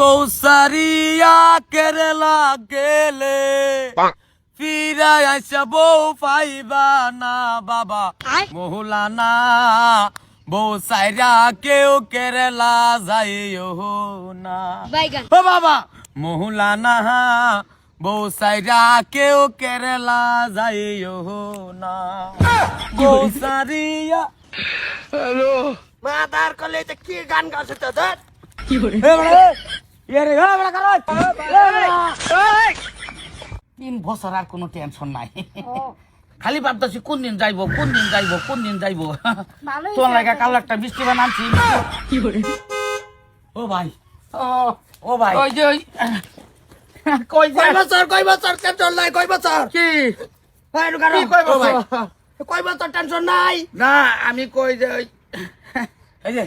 বউ সারিয়া কেরালা গেলে ফিরা আইসা বউ পাইবা না বাবা মহুলানা বউ সাইরা কেউ কেরালা যাইও না ও বাবা মহুলানা বউ সাইরা কেউ কেরালা যাইও না বউ সারিয়া হ্যালো মাদার কলে কি গান গাছে তো কি করে রে বড় করো 3 বছর আর কোনো টেনশন নাই খালি ভাবতাছি কোন দিন যাইবো তোর লাগা কাল একটা বৃষ্টি বানাচ্ছি কি করে ও ভাই ও ভাই ওই যে কই বছর টেনশন নাই কই বছর কি ভাই রুকারো কই বছর টেনশন নাই না আমি কই যে এই যে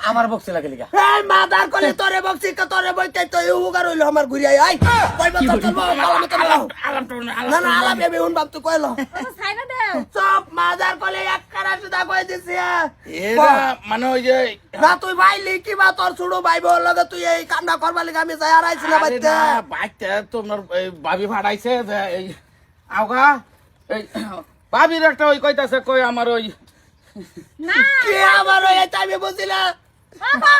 আমার বক্সে লাগে লিগা এই মাদার কলে তোরে বক্সি কা তোরে বইতে তো উগার হইলো আমার ঘুরি আই কই বছর চলবো আলাম না আলাম এবে উন বাপ তো কইলো সাইনা দে সব মাদার কলে এক কারা সুদা কই দিছি এরা মানে ওই যে না তুই ভাই লিখি বা তোর ছুড়ো ভাই বল লাগে তুই এই কামনা করবা লাগি আমি যাই আরাইছি না বাইতে তোমার ভাবি ফাড়াইছে এই আওগা এই ভাবির একটা ওই কইতাছে কই আমার ওই না কি আমার ওই টাইমে বসিলা বাবা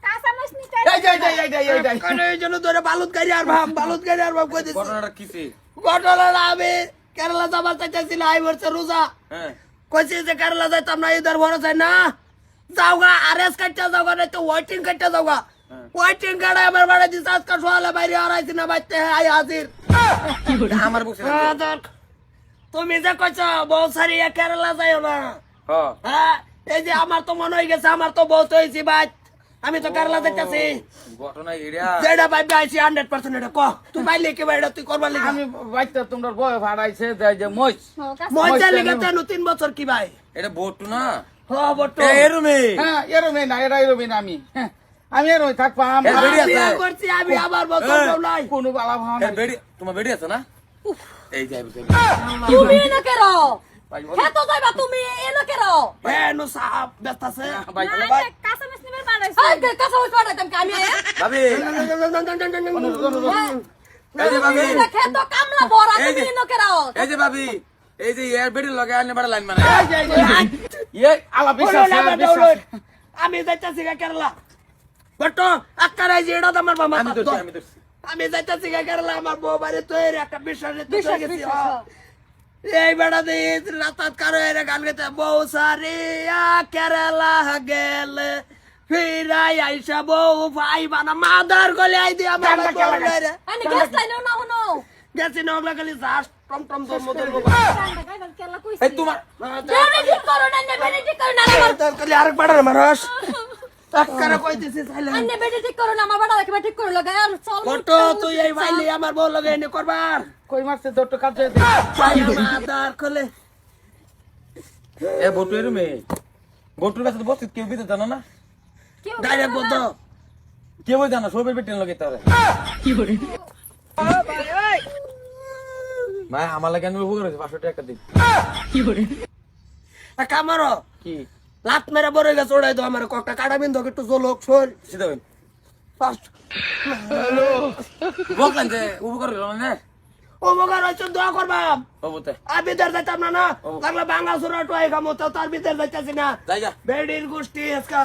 কাঁচা মাছ নিতে এই কোন এই জন্য তোরে বালুত গাড়ি আর ভাব কই দিছিস ঘটনাটা কিছে ঘটনাটা আমি কেরালা যাবার চাইতেছিল আই বছর রোজা হ্যাঁ কইছে যে কেরালা যাইতাম না ইদার ভরা যায় না যাওগা আরএস কাটতে যাওগা না তো ওয়েটিং কাটতে যাওগা ওয়েটিং গাড়ি আমার বাড়ি দিছ আজকে সকালে বাইরে আরাইছি না বাইতে আই হাজির আমার বসে তুমি যে কইছ বউ সারিয়া কেরালা যাইও না হ্যাঁ এই যে আমার তো মনে হয়ে গেছে আমার তো বহুত হয়েছি ভাই আমি তো কেরালা যাইতাছি ঘটনা এড়া যেটা ভাই আইছি 100% এটা কো তুই পাইলে কি ভাই এটা তুই করবার লাগি আমি বাইতে তোমার বয় ভাড়াইছে যে মইছ লাগা তো 3 বছর কি ভাই এটা বটু না হ্যাঁ বটু এরুমে হ্যাঁ এরুমে না এটা এরুমে না আমি এরুমে থাকবাম বিয়া করছি আমি আবার বছর নাই কোনো বালা ভাও না বেড়ি তোমার বেড়ি আছে না এই যাইবে তুমি না কেরো হে তো যাইবা তুমি এনো কেরো হে নো সাহেব ব্যস্তাছে ভাই কাঁচা মাছ নিবার বাড়াইছে এই কাঁচা মাছ বাড়াইতাম কি আমি ভাবি এই যে ভাবি না খেতো কামলা বড় তুমি এনো কেরো এই যে ভাবি এই যে এর বেড়ি লাগায় আনে বড় লাইন মানে এই আলা বিশ্বাস আমি যাইতাছি কেরালা বট আকারে যে এড়া আমার মামা আমি যাইতাছি কেরালা আমার বউ বাড়ি তো এর একটা বিশ্বাসে তো গেছি এই বেড়া দিস রাতাত কারো এর গান গাইতে বউ সারিয়া কেরালা গেলে ফিরাই আইসা বউ ভাই বানা মাদার গলে আই দি আমার রে আনি গ্যাস লাইনও না হনো গেছি না ওগলা গলি জাস্ট টম দম এই তোমার বেনিটি করো না বেনিটি করো না আমার গলি আরেক বাড়ার মারস টাক্কারে কইতেছি চাইলে আন্নে বেনিটি করো না আমার বাড়া রাখবা ঠিক করে লাগা আর চল কত তুই এই ভাইলি আমার বউ লগে এনে করবার কই মারছে দট্ট কাটে দে মাদার কলে এ বটু এরুমে বটুর কাছে তো বসিত কেউ বিতে জানা না ডাইরেক্ট বলদ কেউ জানা সবের বেটেন লগে তারে কি করে ভাই ওই ভাই আমার লাগে আমি উপকার হইছে 500 টাকা দিই কি করে কামারো কি লাত মেরে বড় গেছে ওড়াই দাও আমার কটা কাটা বিন্দু একটু জলক সর সিধা হইন ফাস্ট হ্যালো বকলেন যে উপকার হলো না উপকার হইছে দোয়া করবাম ওবতে আর বিদার যাইতাম না না লাগলা বাঙ্গা সুরা টয় কামো তো তার বিদার যাইতাছি না যাই যা বেডির গোষ্ঠী আজকা